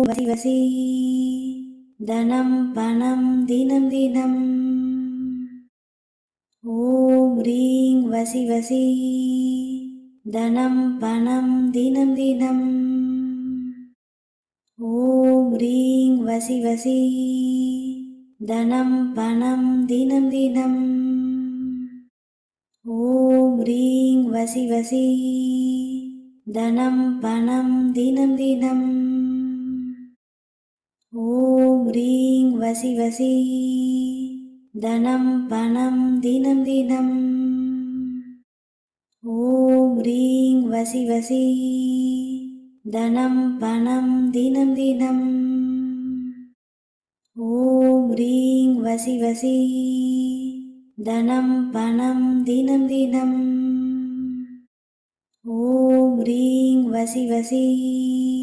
வசி வசி தனம் பணம் தினம் தினம். ஓம் ரீங் வசி வசி தனம் பணம் தினம் தினம். ஓம் ரீங் வசி வசி தனம் பணம் தினம் தினம். ஓம் ரீங் வசி வசி தனம் பணம் தினம் தினம். ஓம் ரீங் வசி வசி தனம் பணம் தினம் தினம். ஓம் ரீங் வசி வசி தனம் பணம் தினம் தினம். ஓம் ரீங் வசி வசி தனம் பணம் தினம் தினம். ஓம் ரீங் வசி வசி தனம் பணம் தினம் தினம். ஓம் ரீங் வசி வசி தனம் பணம் தினம் தினம். ஓம் ரீங் வசி வசி தனம் பணம் தினம் தினம். ஓம் ரீங் வசி வசி தனம் பணம் தினம் தினம். ஓம் ரீங் வசி வசி தனம் பணம் தினம் தினம். ஓம் ரீங் வசி வசி தனம் பணம் தினம் தினம். ஓம் ரீங் வசி வசி